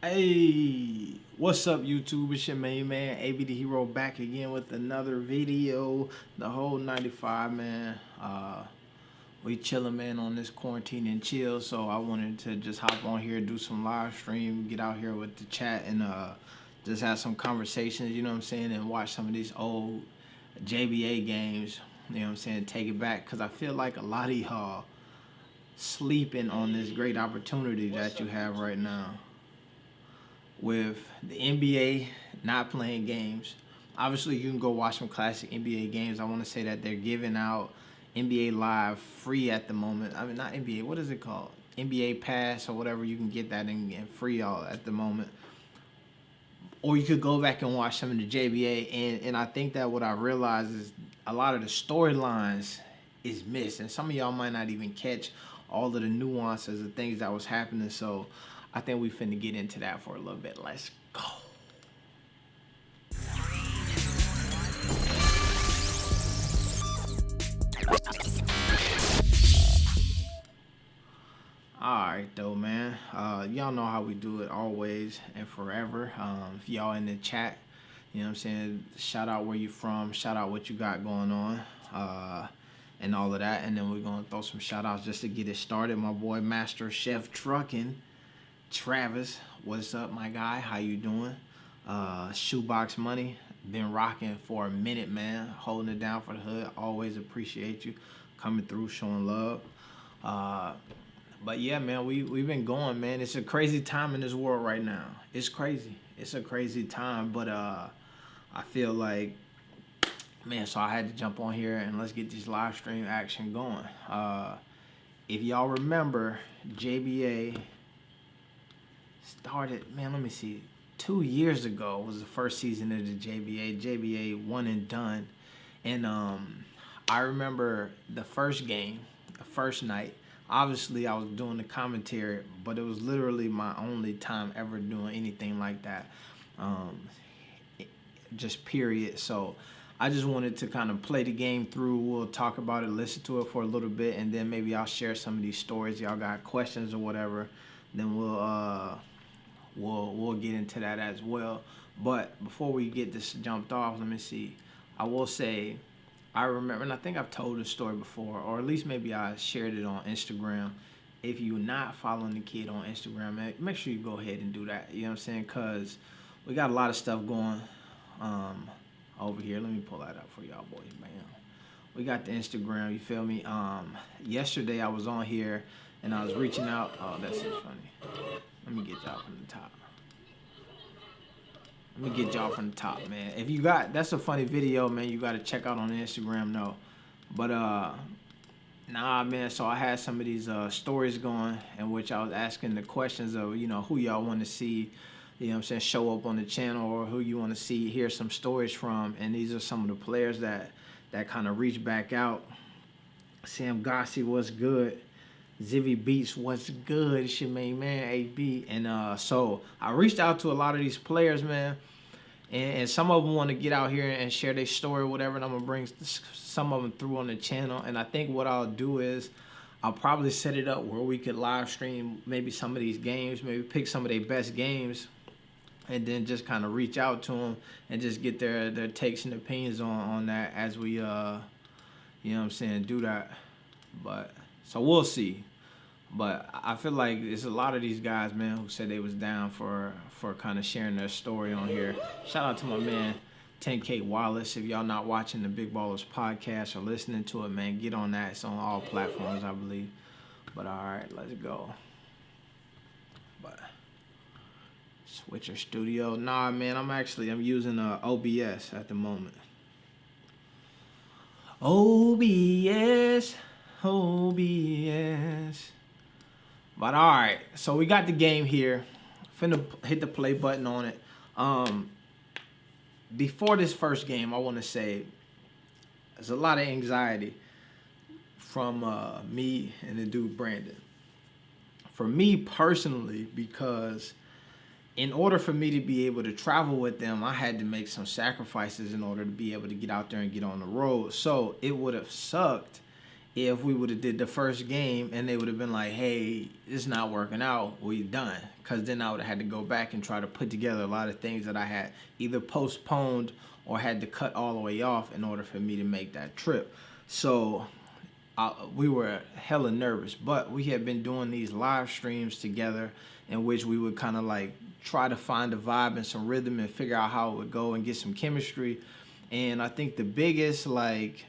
Hey, what's up YouTube? It's your main man, AB the Hero, back again with another video. The whole 95, man. We chilling, man, on this quarantine and chill. So I wanted to just hop on here, do some live stream, get out here with the chat, and just have some conversations, you know what I'm saying, and watch some of these old JBA games, you know what I'm saying, take it back. Because I feel like a lot of y'all sleeping on this great opportunity that you have right now with the NBA not playing games. Obviously, you can go watch some classic NBA games. I want to say that they're giving out NBA Live free at the moment. I mean, not NBA. What is it called? NBA Pass or whatever. You can get that in free all at the moment. Or you could go back and watch some of the JBA. And I think that what I realized is a lot of the storylines is missed. And some of y'all might not even catch all of the nuances of things that was happening. So I think we finna get into that for a little bit. Let's go. Alright though, man. Y'all know how we do it always and forever. If y'all in the chat, you know what I'm saying, shout out where you from, shout out what you got going on, and all of that. And then we're gonna throw some shout outs just to get it started. My boy Master Chef Trucking, Travis, what's up, my guy? How you doing? Shoebox Money, been rocking for a minute, man. Holding it down for the hood. Always appreciate you coming through, showing love. But yeah, man, we've been going, man. It's a crazy time in this world right now. It's crazy. It's a crazy time, but I feel like, man, so I had to jump on here and let's get this live stream action going. If y'all remember, JBA started, man, let me see, 2 years ago was the first season of the JBA. JBA one and done. And I remember the first game, the first night. Obviously, I was doing the commentary, but it was literally my only time ever doing anything like that. Just period. So I just wanted to kind of play the game through. We'll talk about it, listen to it for a little bit, and then maybe I'll share some of these stories. Y'all got questions or whatever, then we'll get into that as well. But before we get this jumped off, let me see. I will say, I remember, and I think I've told this story before, or at least maybe I shared it on Instagram. If you're not following the kid on Instagram, make sure you go ahead and do that. You know what I'm saying? Because we got a lot of stuff going over here. Let me pull that up for y'all boys, man. We got the Instagram, you feel me? Yesterday I was on here and I was reaching out. Oh, that's so funny. Let me get y'all from the top. Let me get y'all from the top, man. If you got, that's a funny video, man. You got to check out on Instagram, no. But nah, man. So I had some of these stories going in which I was asking the questions of, you know, who y'all want to see, you know what I'm saying, show up on the channel, or who you want to see, hear some stories from. And these are some of the players that kind of reached back out. Sam Gossi, what's good? Zivy Beats, what's good? It's your main man, AB. And so I reached out to a lot of these players, man. And some of them want to get out here and share their story or whatever. And I'm going to bring some of them through on the channel. And I think what I'll do is I'll probably set it up where we could live stream maybe some of these games, maybe pick some of their best games, and then just kind of reach out to them and just get their takes and opinions on that as we, you know what I'm saying, do that. But so we'll see. But I feel like it's a lot of these guys, man, who said they was down for kind of sharing their story on here. Shout out to my man 10K Wallace. If y'all not watching the Big Ballers podcast or listening to it, man, get on that. It's on all platforms, I believe. But all right, let's go. But Switcher Studio. Nah, man, I'm using OBS at the moment. OBS. But all right, so we got the game here. Finna hit the play button on it. Before this first game, I want to say there's a lot of anxiety from me and the dude Brandon. For me personally, because in order for me to be able to travel with them, I had to make some sacrifices in order to be able to get out there and get on the road. So it would have sucked if we would have did the first game and they would have been like, hey, it's not working out, we done. Because then I would have had to go back and try to put together a lot of things that I had either postponed or had to cut all the way off in order for me to make that trip. So we were hella nervous, but we had been doing these live streams together in which we would kind of like try to find a vibe and some rhythm and figure out how it would go and get some chemistry. And I think the biggest like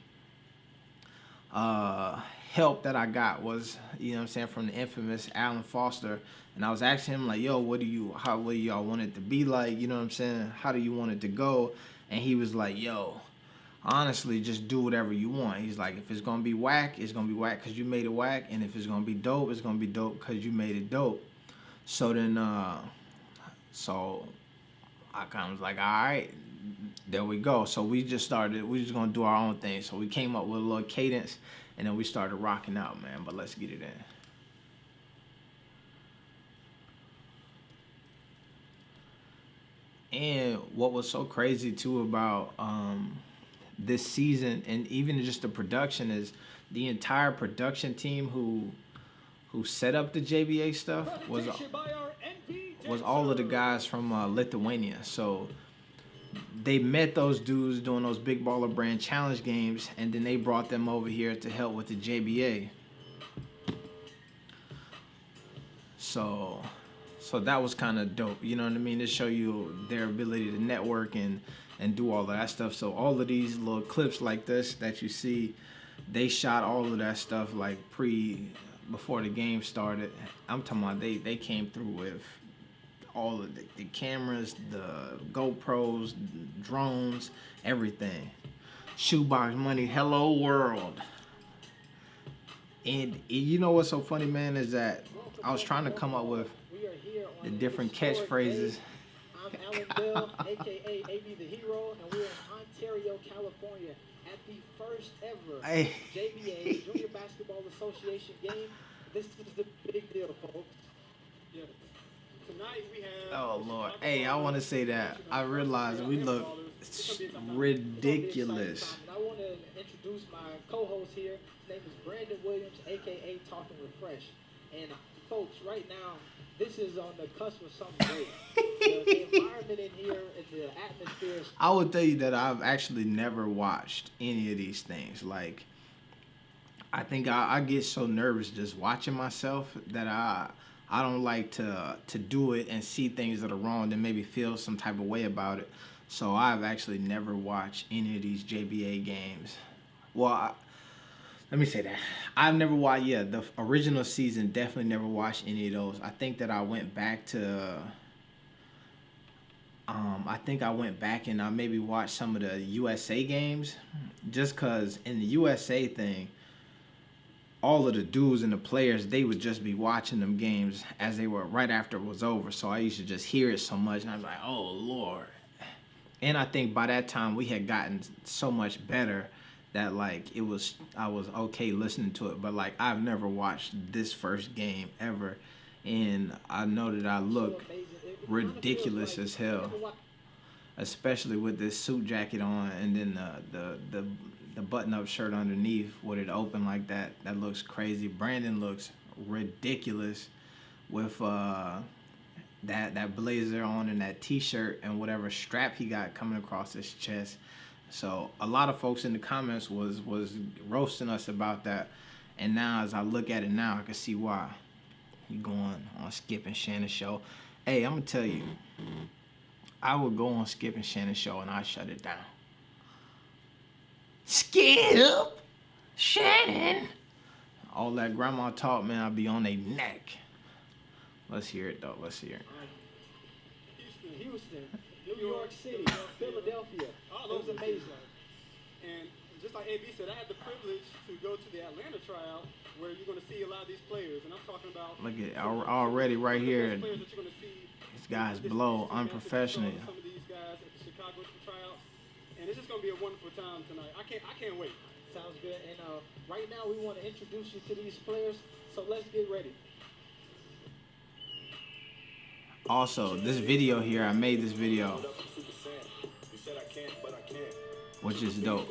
help that I got was, you know what I'm saying, from the infamous Alan Foster. And I was asking him like, yo, what do y'all want it to be like? You know what I'm saying? How do you want it to go? And he was like, yo, honestly, just do whatever you want. He's like, if it's going to be whack, it's going to be whack because you made it whack. And if it's going to be dope, it's going to be dope because you made it dope. So then, so I kind of was like, all right, there we go. So we just going to do our own thing. So we came up with a little cadence and then we started rocking out, man. But let's get it in. And what was so crazy too about this season and even just the production is the entire production team who set up the JBA stuff was all of the guys from Lithuania. So they met those dudes doing those Big Baller Brand Challenge games, and then they brought them over here to help with the JBA. So that was kind of dope, you know what I mean? To show you their ability to network and do all of that stuff. So all of these little clips like this that you see, they shot all of that stuff like before the game started. I'm talking about they came through with all of the cameras, the GoPros, drones, everything. Shoebox Money, hello world. And you know what's so funny, man, is that I was trying to come up with the different catchphrases. I'm Alan Bell, a.k.a. AB the Hero, and we're in Ontario, California at the first ever JBA, Junior Basketball Association game. This is the big deal, folks. Yeah. Tonight we have... Oh, Lord. Hey, I want to say that. I realize we look ridiculous. I want to introduce my co-host here. His name is Brandon Williams, a.k.a. Talking Refresh. And folks, right now, this is on the cusp of something great. The environment in here, the atmosphere. I would tell you that I've actually never watched any of these things. Like, I think I get so nervous just watching myself that I don't like to do it and see things that are wrong and maybe feel some type of way about it. So I've actually never watched any of these JBA games. Well, let me say that. I've never watched, the original season, definitely never watched any of those. I think that I went back to, and I maybe watched some of the USA games just because in the USA thing, all of the dudes and the players, they would just be watching them games as they were right after it was over. So I used to just hear it so much and I was like, oh, Lord. And I think by that time we had gotten so much better that like I was okay listening to it, but like I've never watched this first game ever, and I know that I look ridiculous as hell, especially with this suit jacket on and then the button-up shirt underneath with it open like that. That looks crazy. Brandon looks ridiculous with that blazer on and that t-shirt and whatever strap he got coming across his chest. So a lot of folks in the comments was roasting us about that, and now as I look at it now, I can see why. You going on Skip and Shannon show? Hey, I'm gonna tell you, I would go on Skip and Shannon show and I shut it down. Skip, Shannon, all that grandma talk, man, I'd be on their neck. Let's hear it though. Let's hear it. Houston, New York City, Philadelphia. It was amazing. And just like AB said, I had the privilege to go to the Atlanta tryout where you're going to see a lot of these players. And I'm talking about... Look at already right here. Players that you're going to see. These guys blow unprofessional. Some of these guys at the Chicago tryouts. And it's just going to be a wonderful time tonight. I can't wait. Sounds good. And right now we want to introduce you to these players. So let's get ready. Also, this video here, I made this video, which is dope.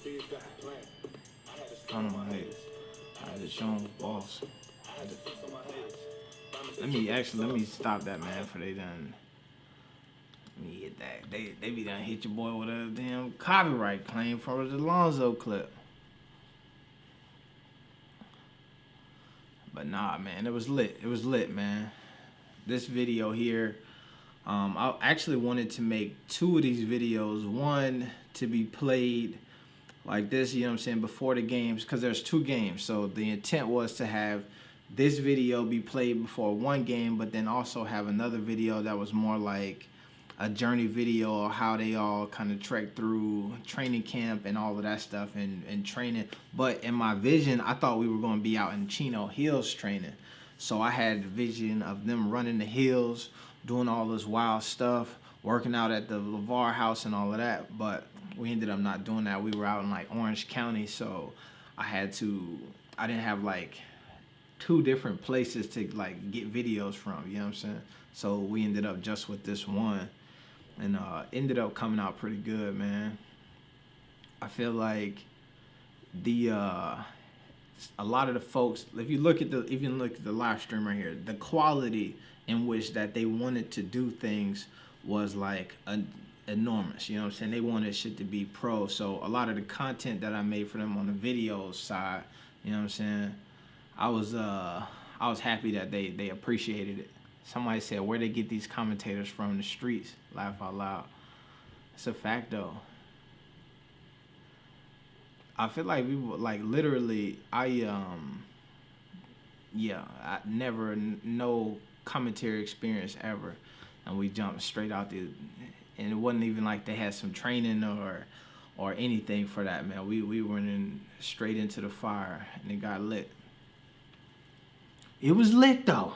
I don't know, hey, I had to show him boss. Let me stop that, man, for they done. Let me hit that. They be done hit your boy with a damn copyright claim for the Lonzo clip. But nah, man, it was lit. It was lit, man. This video here, I actually wanted to make 2 of these videos. One to be played like this, you know what I'm saying, before the games, because there's 2 games. So the intent was to have this video be played before one game, but then also have another video that was more like a journey video of how they all kind of trek through training camp and all of that stuff and training. But in my vision, I thought we were going to be out in Chino Hills training. So I had the vision of them running the hills, doing all this wild stuff, working out at the LeVar house and all of that. But we ended up not doing that. We were out in like Orange County, so I didn't have like 2 different places to like get videos from, you know what I'm saying? So we ended up just with this one, and ended up coming out pretty good, man. I feel like a lot of the folks, if you look at the live stream right here, the quality in which that they wanted to do things was like enormous, you know what I'm saying? They wanted shit to be pro. So a lot of the content that I made for them on the videos side, you know what I'm saying, I was happy that they appreciated it. Somebody said, where they get these commentators from? The streets. Laugh out loud. It's a fact though. I feel like we were like literally, I never, no commentary experience ever, and we jumped straight out and it wasn't even like they had some training or anything for that, man. We went in straight into the fire and it got lit. It was lit though.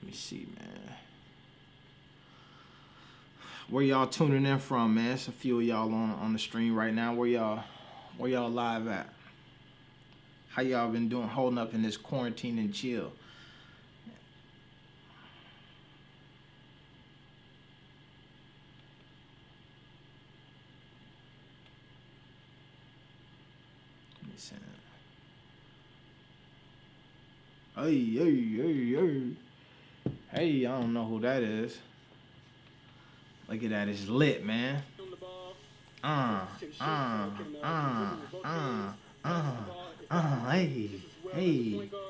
Let me see, man. Where y'all tuning in from, man? It's a few of y'all on the stream right now. Where y'all live at? How y'all been doing, holding up in this quarantine and chill? Let me see. Hey, I don't know who that is. Look at that, it's lit, man. Hey. We're going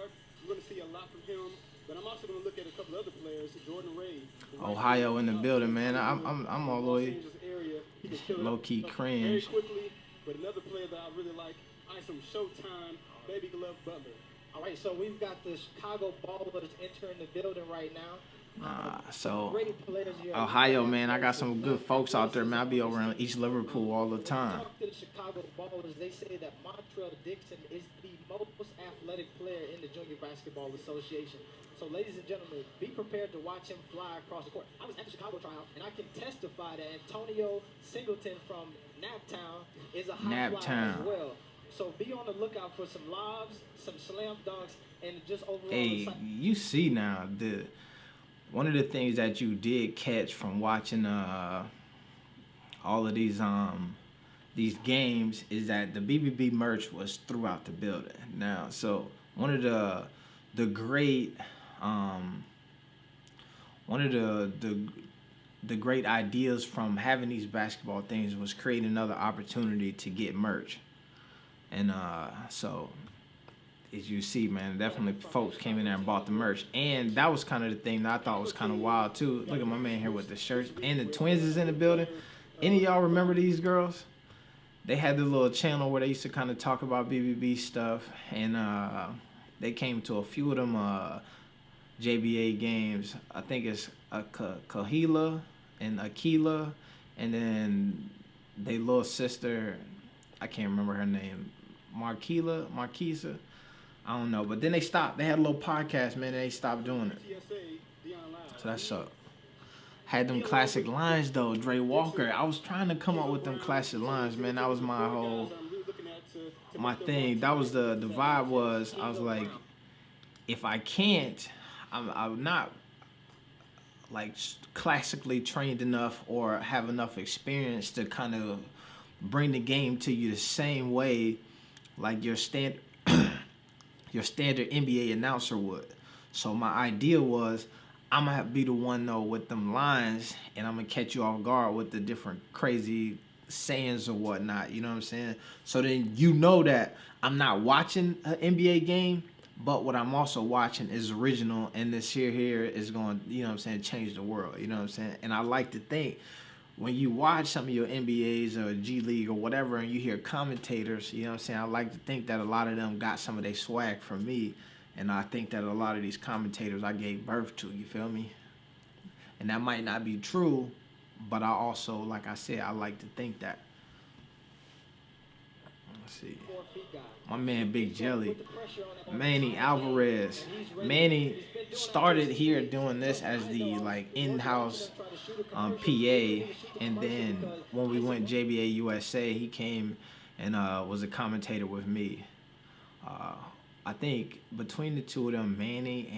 to see a lot from him, but I'm also going to look at a couple other players. Jordan Ray. Ohio in the building, man. I'm all the way low key cringe. Very quickly, but another player that I really like, some Showtime, Baby Glove Butler. All right, so we've got the Chicago Ballers entering the building right now. So Ohio, man, I got some good folks out there, man. I be over in East Liverpool all the time. Talk to the Chicago Ballers. They say that Montrell Dixon is the most athletic player in the Junior Basketball Association. So, ladies and gentlemen, be prepared to watch him fly across the court. I was at the Chicago tryout, and I can testify that Antonio Singleton from Naptown is a high flyer as well. So be on the lookout for some lobs, some slam dunks, and just overall. Hey, you see now, one of the things that you did catch from watching all of these games is that the BBB merch was throughout the building. Now, so one of the great the great ideas from having these basketball things was creating another opportunity to get merch. And so, as you see, man, definitely folks came in there and bought the merch. And that was kind of the thing that I thought was kind of wild, too. Look at my man here with the shirts. And the twins is in the building. Any of y'all remember these girls? They had the little channel where they used to kind of talk about BBB stuff. And they came to a few of them JBA games. I think it's Kahila and Akila. And then their little sister, I can't remember her name. Marquisa, I don't know. But then they stopped. They had a little podcast, man, and they stopped doing it. So that's up. Had them classic lines, though, Dre Walker. I was trying to come up with them classic lines, man. That was my thing. That was the vibe was, I was like, if I can't, I'm not, like, classically trained enough or have enough experience to kind of bring the game to you the same way like your your standard NBA announcer would. So my idea was I'm gonna be the one though with them lines, and I'm gonna catch you off guard with the different crazy sayings or whatnot. You know what I'm saying? So then you know that I'm not watching an NBA game, but what I'm also watching is original, and this here is going, you know what I'm saying, change the world. You know what I'm saying? And I like to think when you watch some of your NBAs or G League or whatever, and you hear commentators, you know what I'm saying, I like to think that a lot of them got some of their swag from me, and I think that a lot of these commentators I gave birth to. You feel me? And that might not be true, but I also, like I said, I like to think that. Let's see. My man Big Jelly, Manny Alvarez. Manny started here doing this as the like in-house PA, and then when we went JBA USA, he came and was a commentator with me. I think between the two of them, Manny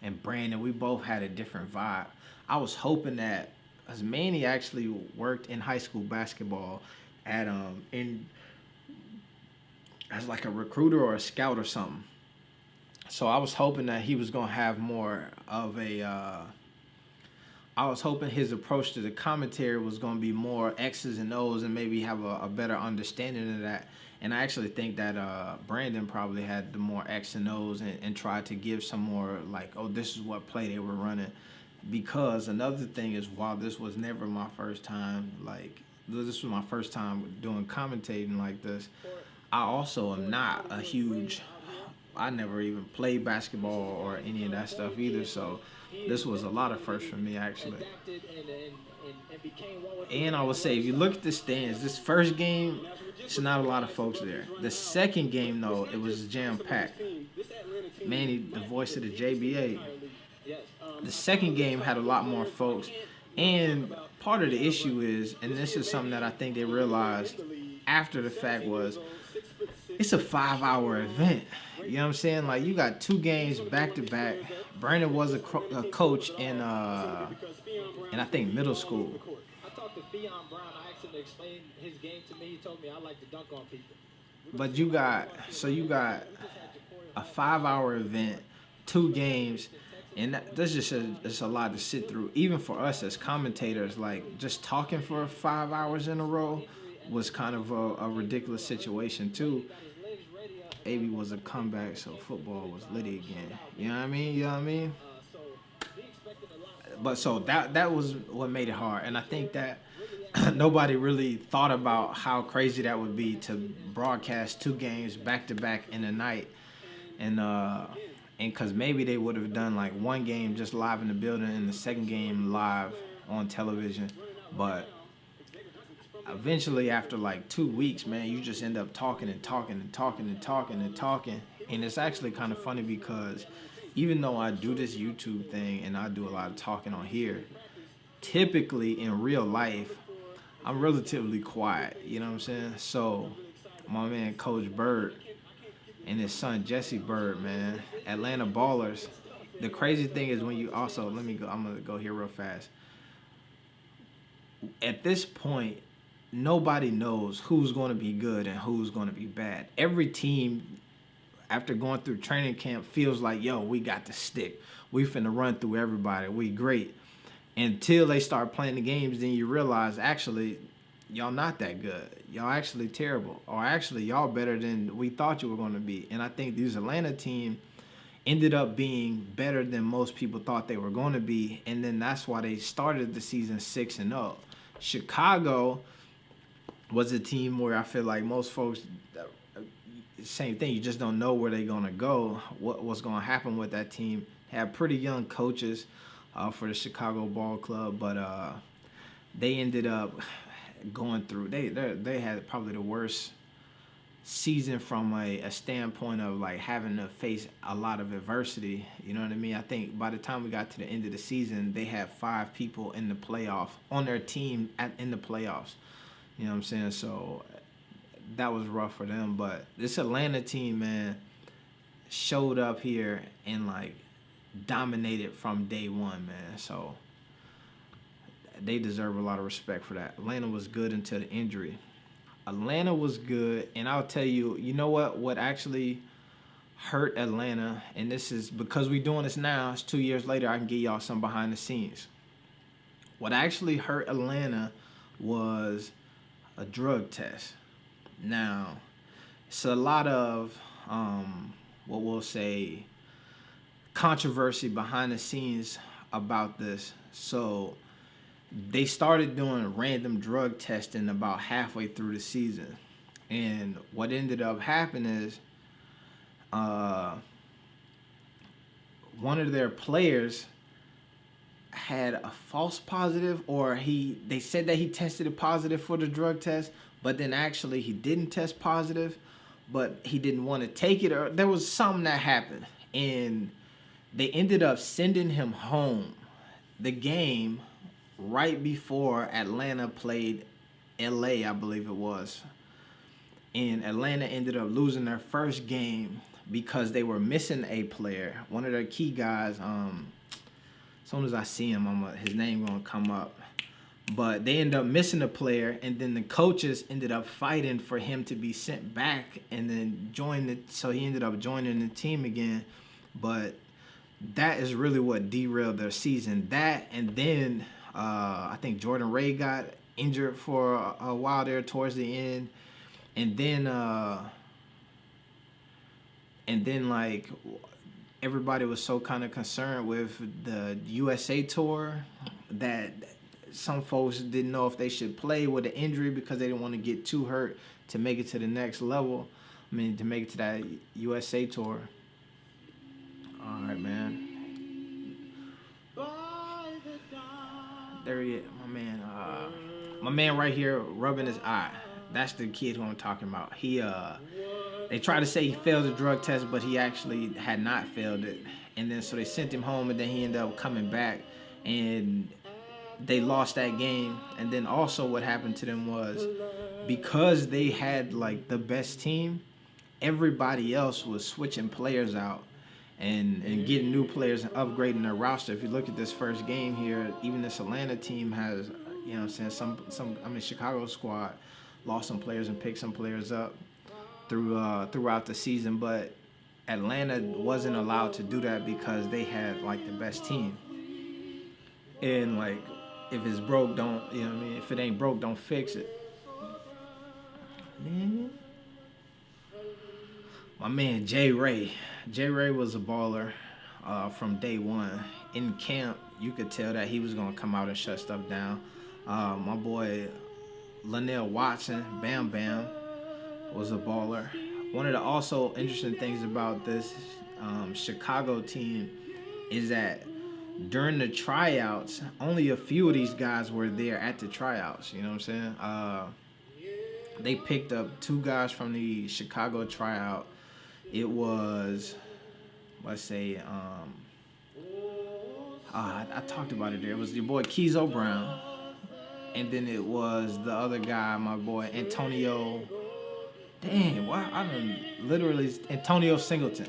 and Brandon, we both had a different vibe. I was hoping that, as Manny actually worked in high school basketball at in as like a recruiter or a scout or something. So I was hoping that he was gonna have more of a. I was hoping his approach to the commentary was gonna be more X's and O's and maybe have a better understanding of that. And I actually think that Brandon probably had the more X and O's and tried to give some more like, oh, this is what play they were running. Because another thing is, while this was never my first time, like this was my first time doing commentating like this, I also am not a huge. I never even played basketball or any of that stuff either. So this was a lot of first for me actually. And I would say if you look at the stands, this first game, it's not a lot of folks there. The second game though, it was jam packed. Manny, the voice of the JBA. The second game had a lot more folks. And part of the issue is, and this is something that I think they realized after the fact, was it's a 5-hour event. You know what I'm saying? Like, you got 2 games back to back. Brandon was a coach in I think middle school. I talked to Theon Brown. I asked him to explain his game to me. He told me I like to dunk on people. But you got a 5-hour event, 2 games, and that's just it's a lot to sit through. Even for us as commentators, like just talking for 5 hours in a row was kind of a ridiculous situation too. AB was a comeback, so football was litty again. You know what I mean? You know what I mean? But so that was what made it hard, and I think that nobody really thought about how crazy that would be to broadcast 2 games back to back in a night, and because maybe they would have done like 1 game just live in the building and the second game live on television, but eventually after like 2 weeks, man, you just end up talking, and it's actually kind of funny because even though I do this YouTube thing and I do a lot of talking on here, typically in real life, I'm relatively quiet, you know what I'm saying? So my man Coach Bird and his son Jesse Bird, man, Atlanta Ballers. The crazy thing is when you also, I'm gonna go here real fast. At this point, nobody knows who's going to be good and who's going to be bad. Every team, after going through training camp, feels like, yo, we got the stick. We finna run through everybody. We great. Until they start playing the games, then you realize, actually, y'all not that good. Y'all actually terrible. Or actually, y'all better than we thought you were going to be. And I think this Atlanta team ended up being better than most people thought they were going to be. And then that's why they started the season 6-0. Chicago was a team where I feel like most folks, same thing, you just don't know where they're going to go, what's going to happen with that team. They have pretty young coaches for the Chicago Ball Club, but they ended up going through, they had probably the worst season from a standpoint of like having to face a lot of adversity. You know what I mean? I think by the time we got to the end of the season, they had 5 people in the playoff on their team in the playoffs. You know what I'm saying? So that was rough for them. But this Atlanta team, man, showed up here and like dominated from day one, man. So they deserve a lot of respect for that. Atlanta was good until the injury. Atlanta was good, and I'll tell you, you know what? What actually hurt Atlanta, and this is because we're doing this now, it's 2 years later, I can give y'all some behind the scenes. What actually hurt Atlanta was a drug test. Now, it's a lot of, what we'll say, controversy behind the scenes about this. So, they started doing random drug testing about halfway through the season. And what ended up happening is one of their players had a false positive, or they said that he tested it positive for the drug test, but then actually he didn't test positive, but he didn't want to take it, or there was something that happened. And they ended up sending him home the game right before Atlanta played LA, I believe it was. And Atlanta ended up losing their first game because they were missing a player. One of their key guys, as soon as I see him, his name gonna come up. But they ended up missing a player, and then the coaches ended up fighting for him to be sent back and then so he ended up joining the team again. But that is really what derailed their season. That, and then I think Jordan Ray got injured for a while there towards the end. And then like everybody was so kind of concerned with the USA tour that some folks didn't know if they should play with an injury because they didn't want to get too hurt to make it to the next level. I mean, to make it to that USA tour. All right, man. There he is, my man right here rubbing his eye. That's the kid who I'm talking about. They tried to say he failed the drug test, but he actually had not failed it. And then so they sent him home, and then he ended up coming back, and they lost that game. And then also what happened to them was, because they had like the best team, everybody else was switching players out and getting new players and upgrading their roster. If you look at this first game here, even this Atlanta team has, you know what I'm saying, Chicago's squad lost some players and picked some players up throughout the season, but Atlanta wasn't allowed to do that because they had like the best team. And like, if it's broke, don't, you know what I mean? If it ain't broke, don't fix it. Man. My man J. Ray. J. Ray was a baller from day one. In camp, you could tell that he was gonna come out and shut stuff down. My boy Lionel Watson, Bam Bam, was a baller. One of the also interesting things about this Chicago team is that during the tryouts, only a few of these guys were there at the tryouts. You know what I'm saying? They picked up 2 guys from the Chicago tryout. It was, let's say, I talked about it there. It was your boy Keezo Brown. And then it was the other guy, my boy Antonio. Dang, why? Antonio Singleton.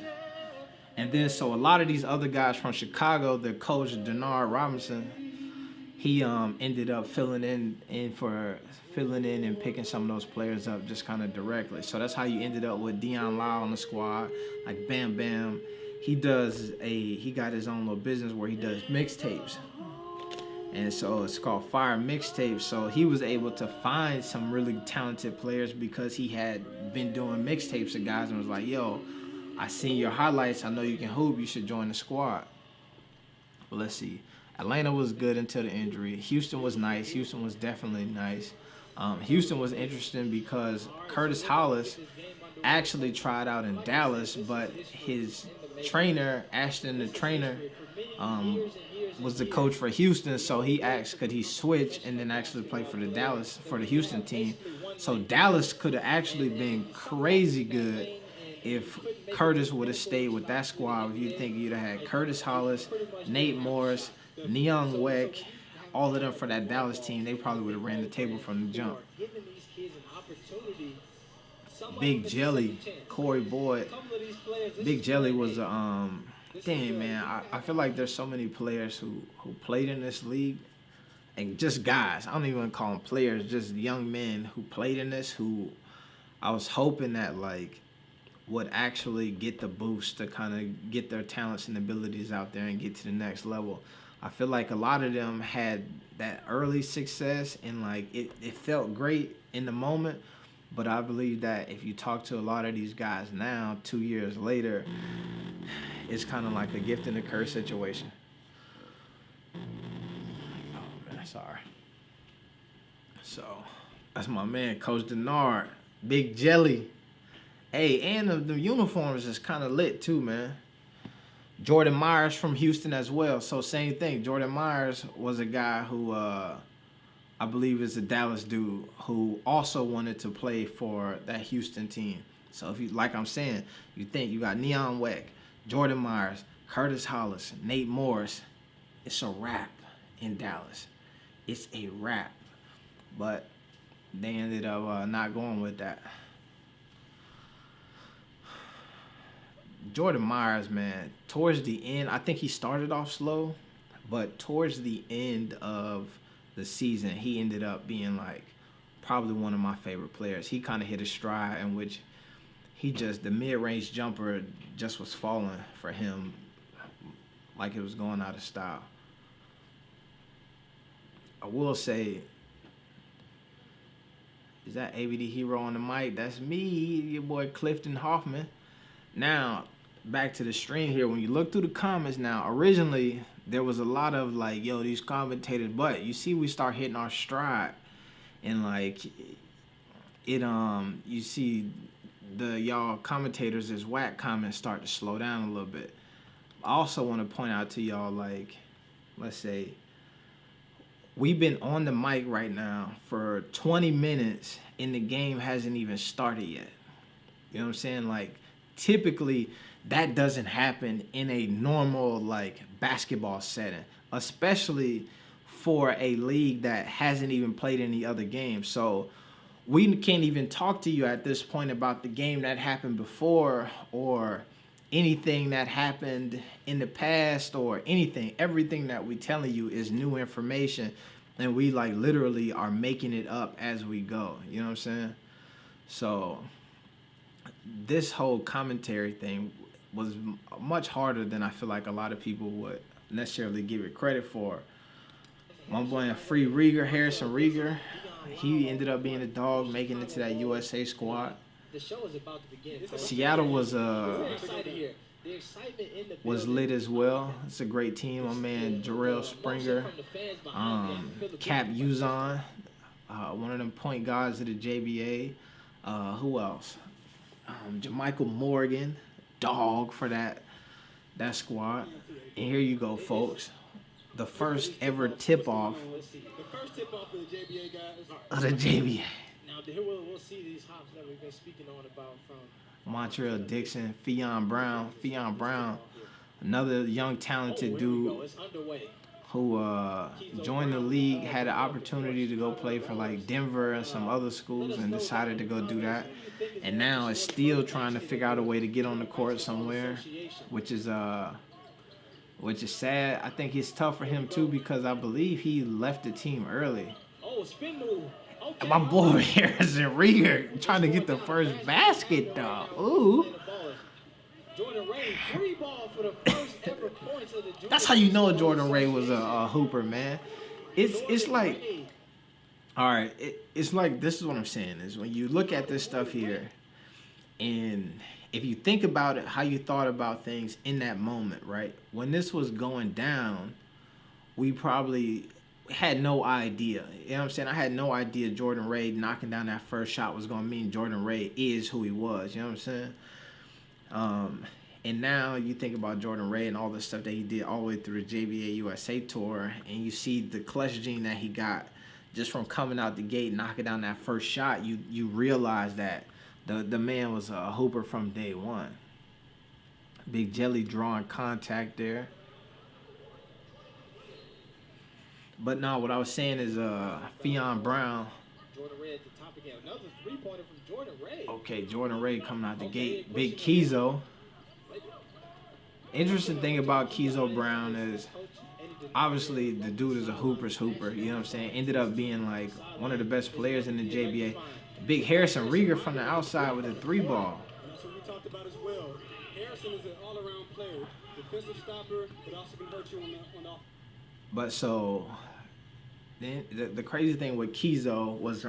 And then so a lot of these other guys from Chicago, their coach Denard Robinson, he ended up filling in and picking some of those players up just kind of directly. So that's how you ended up with Deion Lyle on the squad, like Bam Bam. He got his own little business where he does mixtapes. And so it's called Fire Mixtapes. So he was able to find some really talented players because he had been doing mixtapes to guys and was like, yo, I seen your highlights. I know you can hoop. You should join the squad. Well, let's see. Atlanta was good until the injury. Houston was nice. Houston was definitely nice. Houston was interesting because Curtis Hollis actually tried out in Dallas, but his trainer, Ashton, the trainer, was the coach for Houston, so he asked could he switch and then actually play for the Houston team. So Dallas could have actually been crazy good if Curtis would have stayed with that squad. If you think you'd have had Curtis Hollis, Nate Morris, Neon Weck, all of them for that Dallas team, they probably would have ran the table from the jump. Big Jelly, Corey Boyd. Big Jelly was dang, man, I feel like there's so many players who played in this league and just guys. I don't even call them players, just young men who played in this, who I was hoping that like would actually get the boost to kind of get their talents and abilities out there and get to the next level. I feel like a lot of them had that early success and like it felt great in the moment. But I believe that if you talk to a lot of these guys now, 2 years later, it's kind of like a gift and a curse situation. Oh man, sorry. So that's my man, Coach Denard, Big Jelly. Hey, and the uniforms is kind of lit too, man. Jordan Myers from Houston as well. So same thing. Jordan Myers was a guy who I believe is a Dallas dude who also wanted to play for that Houston team. So if you, like I'm saying, you think you got Neon Weck, Jordan Myers, Curtis Hollis, Nate Morris, it's a wrap in Dallas. It's a wrap. But they ended up not going with that. Jordan Myers, man, towards the end, I think he started off slow, but towards the end of the season, he ended up being like probably one of my favorite players. He kind of hit a stride in which the mid-range jumper just was falling for him like it was going out of style. I will say, is that ABD Hero on the mic? That's me, your boy Clifton Hoffman. Now, back to the stream here. When you look through the comments now, originally there was a lot of like, yo, these commentators, but you see we start hitting our stride and like you see the y'all commentators as whack comments start to slow down a little bit. I also want to point out to y'all, like, let's say we've been on the mic right now for 20 minutes and the game hasn't even started yet. You know what I'm saying? Like, typically that doesn't happen in a normal like basketball setting, especially for a league that hasn't even played any other games. So we can't even talk to you at this point about the game that happened before or anything that happened in the past or anything. Everything that we telling you is new information, and we like literally are making it up as we go. You know what I'm saying? So this whole commentary thing was much harder than I feel like a lot of people would necessarily give it credit for. My boy Free Rieger, Harrison Rieger, he ended up being a dog, making it to that USA squad. The show is about to begin. Seattle was lit as well. It's a great team. My man Jarrell Springer, Cap Uzon, one of them point guards of the JBA. Who else? Jermichael Morgan, dog for that squad. And here you go, folks. The first ever tip-off The first tip-off of the JBA guys. of the JBA. Now here we'll see these hops that we've been speaking on about from Montreal Dixon, Fionn Brown, another young talented dude It's underway. who joined the league, had an opportunity to go play for like Denver and some other schools and decided to go do that. And now is still trying to figure out a way to get on the court somewhere, which is sad. I think it's tough for him too because I believe he left the team early. Oh, spin move. Okay. My boy Harrison Rieger trying to get the first basket, though. Ooh. Jordan Ray, free ball for the first ever points of the junior. That's how you know Jordan Ray was a hooper, man. It's like, all right, it's like, this is what I'm saying, is when you look at this stuff here, and if you think about it, how you thought about things in that moment, right? When this was going down, we probably had no idea. You know what I'm saying? I had no idea Jordan Ray knocking down that first shot was going to mean Jordan Ray is who he was. You know what I'm saying? And now you think about Jordan Ray and all the stuff that he did all the way through the JBA USA tour, and you see the clutch gene that he got just from coming out the gate, knocking down that first shot. You realize that the man was a hooper from day one. Big Jelly drawing contact there. But no, what I was saying is Fionn Brown. Jordan Ray at the top again. Another three-pointer from Jordan Ray. Okay, Jordan Ray coming out the gate. Big Kizo. Interesting thing about Kizo Brown is obviously the dude is a hooper's hooper. You know what I'm saying? Ended up being like one of the best players in the JBA. Big Harrison Rieger from the outside with a 3-ball. And that's what we talked about as well. Harrison is an all-around player, defensive stopper, but also can hurt you on the. But so, then the crazy thing with Kizo was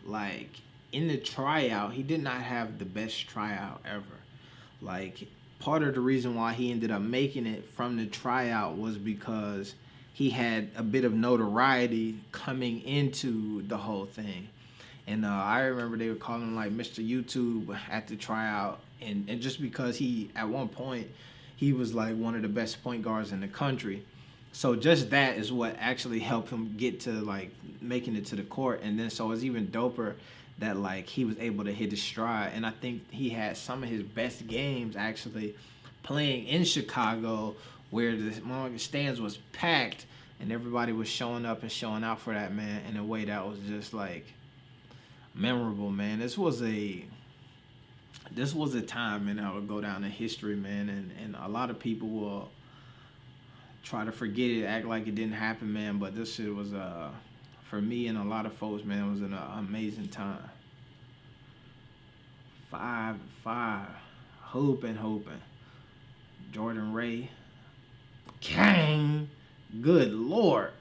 like in the tryout, he did not have the best tryout ever. Like, part of the reason why he ended up making it from the tryout was because he had a bit of notoriety coming into the whole thing. And I remember they were calling him like Mr. YouTube at the tryout. And just because he, at one point, he was like one of the best point guards in the country. So just that is what actually helped him get to like making it to the court. And then so it's even doper that like he was able to hit his stride. And I think he had some of his best games actually playing in Chicago, where the stands was packed and everybody was showing up and showing out for that man in a way that was just like memorable, man. This was a time, man, that would go down in history, man, and a lot of people will try to forget it, act like it didn't happen, man, but this shit was for me and a lot of folks, man, it was an amazing time. 5-5, hooping. Jordan Ray, Kang, good Lord.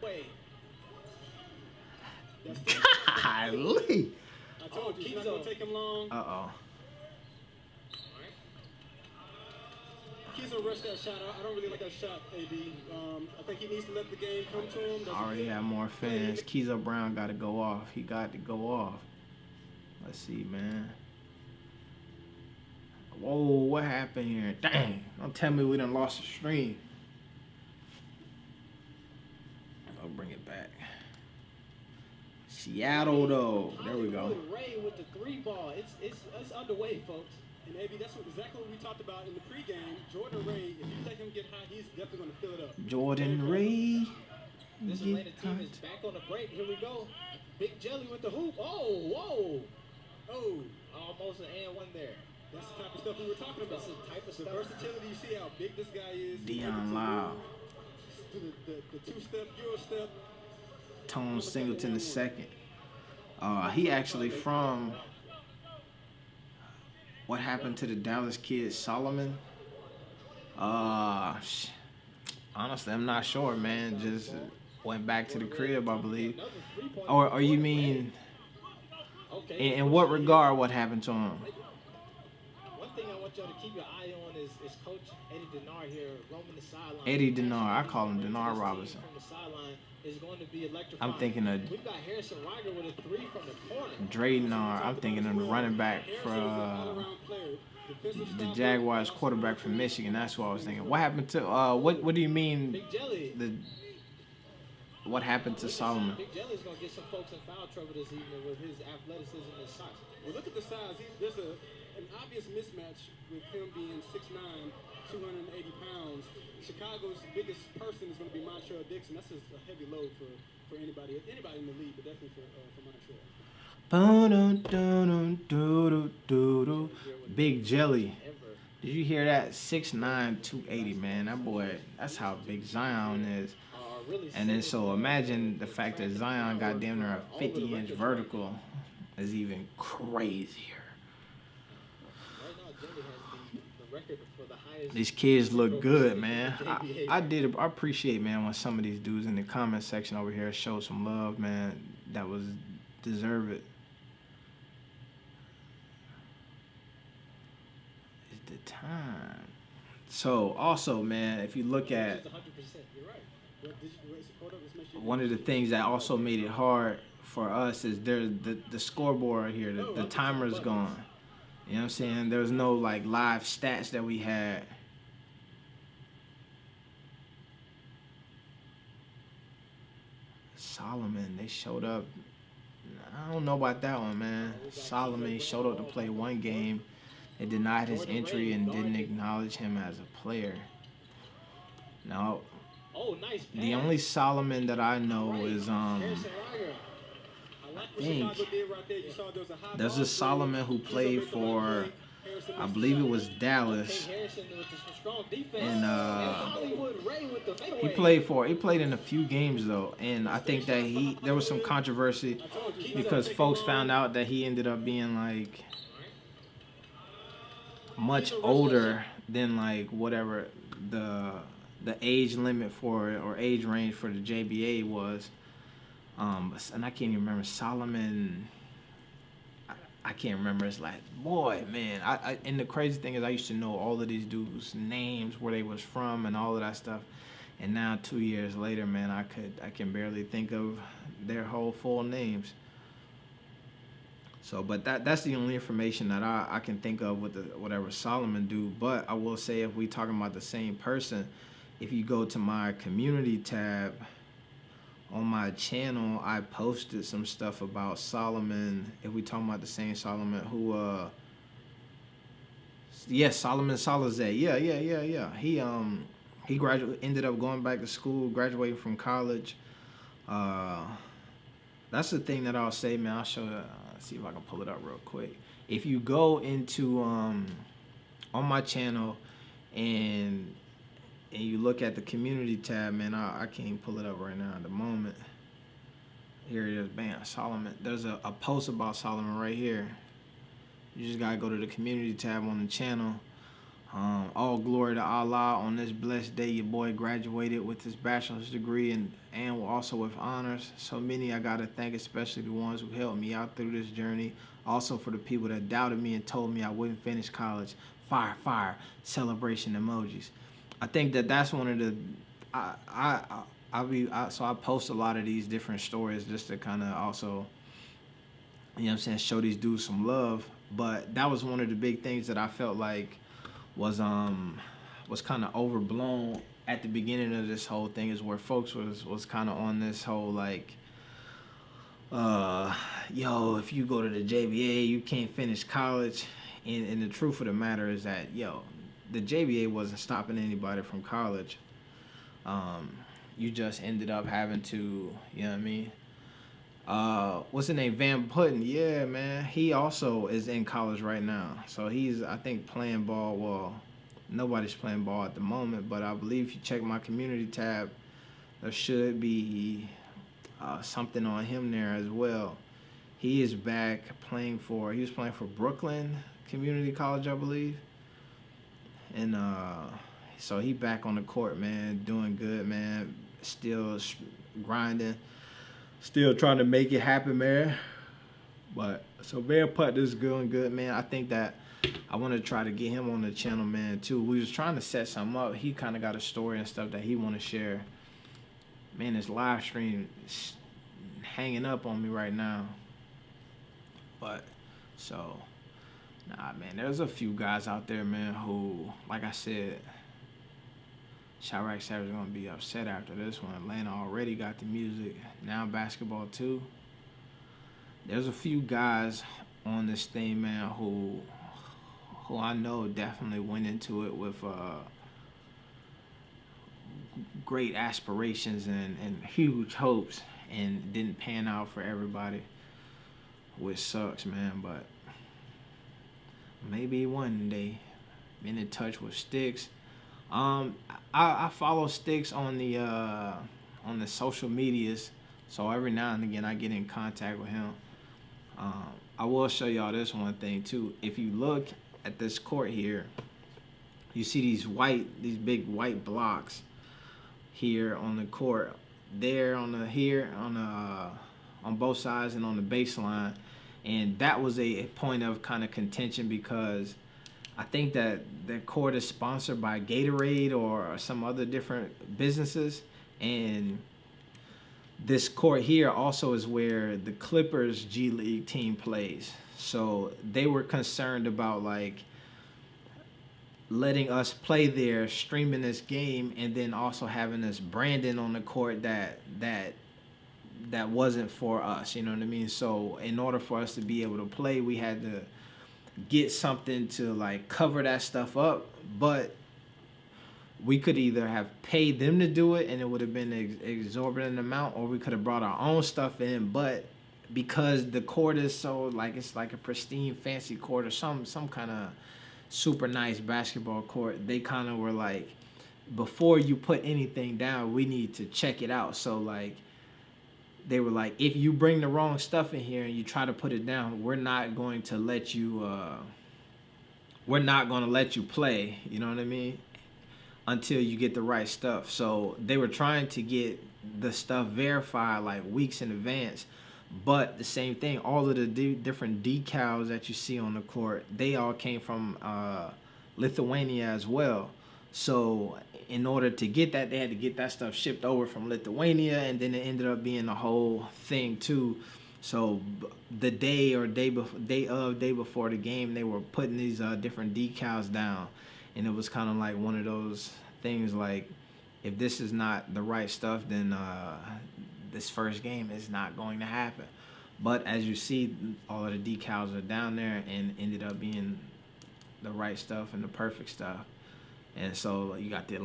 Golly. I told you, it's not going to take him long. Uh-oh. Kizo rushed that shot. I don't really like that shot, AB. I think he needs to let the game come to him. I already have more fans. Kizo Brown got to go off. He got to go off. Let's see, man. Whoa, what happened here? Dang. Don't tell me we done lost the stream. I'll bring it back. Seattle, though. There we go. Ray with the 3-ball. It's underway, folks. And AB, that's exactly what we talked about in the pregame. Jordan Ray, if you let him get hot, he's definitely going to fill it up. Jordan Ray. This Atlanta team is back on the break. Here we go. Big Jelly with the hoop. Oh, whoa. Oh, almost an and one there. That's the type of stuff we were talking about. That's the type of stuff. The versatility, you see how big this guy is. Dion Lau. The two-step, Euro step. Tone Singleton II. He actually from what happened to the Dallas kid Solomon. Honestly, I'm not sure, man. Just went back to the crib, I believe. Or you mean in what regard? What happened to him? One thing I want y'all to keep your eye on is Coach Eddie Denard here roaming the sideline. Eddie Denard, I call him Denard Robinson. From the sideline is going to be electrifying. I'm thinking of We've got Harrison Rieger with a 3 from the corner. Dre Denard. I'm thinking of the running back for the Jaguars quarterback from Michigan. That's what I was thinking. What happened to what do you mean? Big Jelly. What happened to Solomon? Big Jelly's gonna get some folks in foul trouble this evening with his athleticism and his size. Well, look at the size. There's an obvious mismatch with him being 6'9", 280 pounds. Chicago's biggest person is going to be Montreal Dixon. That's just a heavy load for anybody in the league, but definitely for Montreal. Big Jelly. Did you hear that? 6'9", 280, man. That boy, that's how big Zion is. And then so imagine the fact that Zion got damn near a 50-inch vertical is even crazier. These kids look good, man. I appreciate, man, when some of these dudes in the comment section over here show some love, man. That was deserve it. It's the time. So also, man, if you look at one of the things that also made it hard for us is there's the scoreboard here. The timer's gone. You know what I'm saying? There was no like live stats that we had. Solomon, they showed up. I don't know about that one, man. Solomon showed up to play one game. They denied his entry and didn't acknowledge him as a player. Now, the only Solomon that I know is I think there's a Solomon who played for Harrison I missed the believe it shot. was Dallas. Okay, Harrison with some strong defense. And Hollywood Ray with the fadeaway. he played in a few games though, and I think that there was some controversy I told you, because folks found out that he ended up being like much older than like whatever the age limit for or age range for the JBA was. And I can't even remember Solomon. I can't remember his last. Boy, man. And the crazy thing is, I used to know all of these dudes' names, where they was from, and all of that stuff. And now 2 years later, man, I can barely think of their whole full names. So, but that's the only information that I can think of with whatever Solomon do. But I will say, if we talking about the same person, if you go to my community tab on my channel, I posted some stuff about Solomon. If we talking about the same Solomon, who yes, Solomon Salazar. Yeah. He ended up going back to school, graduating from college. That's the thing that I'll say, man. I'll show you. See if I can pull it up real quick. If you go into on my channel and you look at the community tab, man, I can't pull it up right now at the moment. Here it is, bam, Solomon. There's a post about Solomon right here. You just gotta go to the community tab on the channel. All glory to Allah. On this blessed day, your boy graduated with his bachelor's degree and also with honors. So many I gotta thank, especially the ones who helped me out through this journey. Also for the people that doubted me and told me I wouldn't finish college. Fire, celebration emojis. I think that's one of the so I post a lot of these different stories just to kind of also, you know what I'm saying, show these dudes some love. But that was one of the big things that I felt like was kind of overblown at the beginning of this whole thing, is where folks was kind of on this whole like, yo, if you go to the JBA, you can't finish college. And the truth of the matter is that, yo, the JBA wasn't stopping anybody from college. You just ended up having to, you know what I mean? What's his name? Van Putten. Yeah, man. He also is in college right now. So he's, I think, playing ball. Well, nobody's playing ball at the moment, but I believe if you check my community tab, there should be something on him there as well. He is back he was playing for Brooklyn Community College, I believe. And so he back on the court, man, doing good, man. Still grinding. Still trying to make it happen, man. But so Van Putt is doing good, man. I think that I want to try to get him on the channel, man, too. We was trying to set something up. He kind of got a story and stuff that he want to share. Man, his live stream is hanging up on me right now. But so, nah, man, there's a few guys out there, man, who, like I said, Chirac Savage is going to be upset after this one. Atlanta already got the music. Now basketball, too. There's a few guys on this thing, man, who I know definitely went into it with great aspirations and huge hopes and didn't pan out for everybody, which sucks, man. But maybe one day. Been in touch with Sticks. I follow Sticks on the social medias, so every now and again I get in contact with him. I will show y'all this one thing too. If you look at this court here, you see these big white blocks here on the court, there on both sides and on the baseline, and that was a point of kind of contention because I think that the court is sponsored by Gatorade or some other different businesses, and this court here also is where the Clippers G League team plays. So they were concerned about like letting us play there, streaming this game, and then also having this branding on the court that wasn't for us, you know what I mean? So in order for us to be able to play, we had to get something to like cover that stuff up, but we could either have paid them to do it and it would have been an exorbitant amount, or we could have brought our own stuff in, but because the court is so like it's like a pristine fancy court or some kind of super nice basketball court, they kind of were like, before you put anything down, we need to check it out. So like they were like, if you bring the wrong stuff in here and you try to put it down, we're not going to let you play, you know what I mean, until you get the right stuff. So they were trying to get the stuff verified like weeks in advance. But the same thing, all of the different decals that you see on the court, they all came from Lithuania as well. So in order to get that, they had to get that stuff shipped over from Lithuania, and then it ended up being a whole thing too. So the day before the game, they were putting these different decals down, and it was kind of like one of those things like, if this is not the right stuff, then this first game is not going to happen. But as you see, all of the decals are down there and ended up being the right stuff and the perfect stuff. And so you got the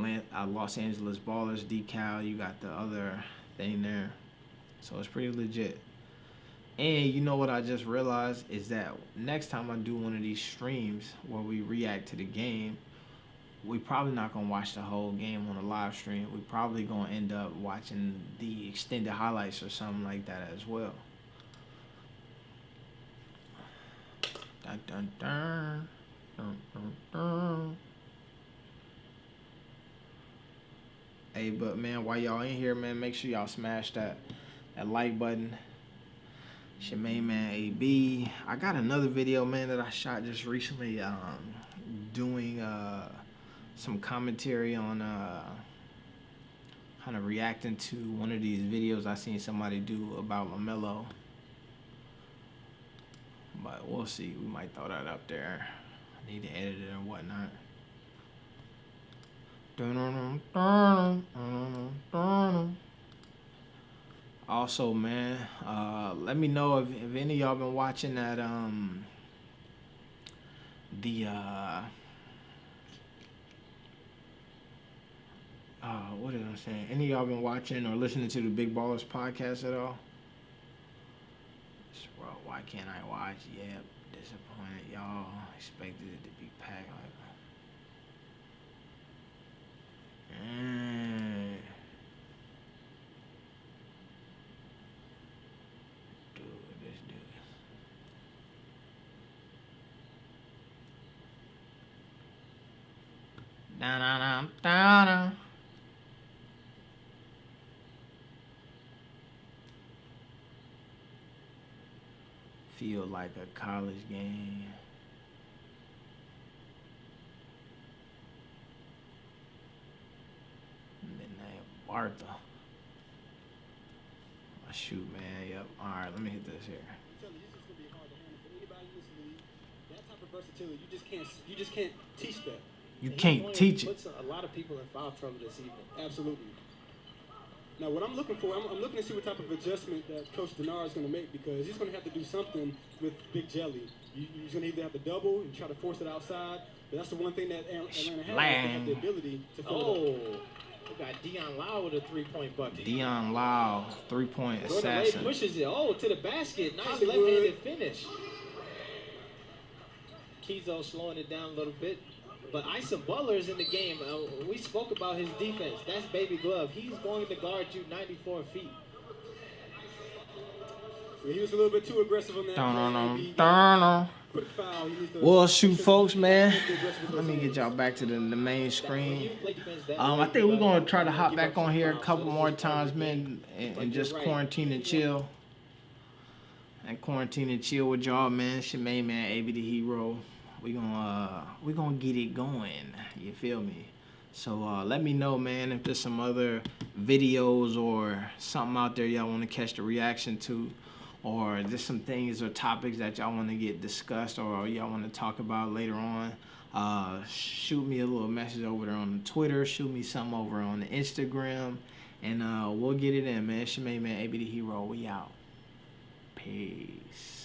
Los Angeles Ballers decal, you got the other thing there. So it's pretty legit. And you know what I just realized is that next time I do one of these streams where we react to the game, we probably not going to watch the whole game on a live stream. We probably going to end up watching the extended highlights or something like that as well. Dun, dun, dun. Dun, dun, dun. Hey, but man, while y'all in here, man, make sure y'all smash that like button. It's your main man, AB. I got another video, man, that I shot just recently, doing some commentary on kind of reacting to one of these videos I seen somebody do about LaMelo. But we'll see. We might throw that up there. I need to edit it and whatnot. Also, man, let me know if any of y'all been watching that what is I saying? Any of y'all been watching or listening to the Big Ballers podcast at all? Bro, why can't I watch? Yep, disappointed. Y'all expected it to be packed like. Da-da-da-da-da. Feel like a college game. Midnight Bartha. Oh, shoot, man. Yep. All right, let me hit this here. I'm telling you, this is gonna be hard to handle for anybody in this league. That type of versatility, you just can't teach that. You can't teach it. Puts a lot of people in foul trouble this evening. Absolutely. Now, what I'm looking for, I'm looking to see what type of adjustment that Coach Denard is going to make, because he's going to have to do something with Big Jelly. He's going to either have to double and try to force it outside, but that's the one thing that Atlanta has. They have the ability to fill it up. We got Dion Lau with a three-point bucket. Dion Lau, three-point assassin. Pushes it. Oh, to the basket. Nice left-handed finish. Kizo slowing it down a little bit. But Ison Butler is in the game. We spoke about his defense. That's Baby Glove. He's going to guard you 94 feet. He was a little bit too aggressive on that. Quick foul. Well, shoot, folks, man. Let me get y'all back to the main screen. I think we're going to try to hop back on here a couple more times, man, and just quarantine and chill. And quarantine and chill with y'all, man. It's your main man, AB the Hero. We gonna get it going. You feel me? So let me know, man, if there's some other videos or something out there y'all want to catch the reaction to, or just some things or topics that y'all want to get discussed or y'all want to talk about later on. Shoot me a little message over there on Twitter. Shoot me something over on the Instagram, and we'll get it in, man. It's your main man, AB the Hero. We out. Peace.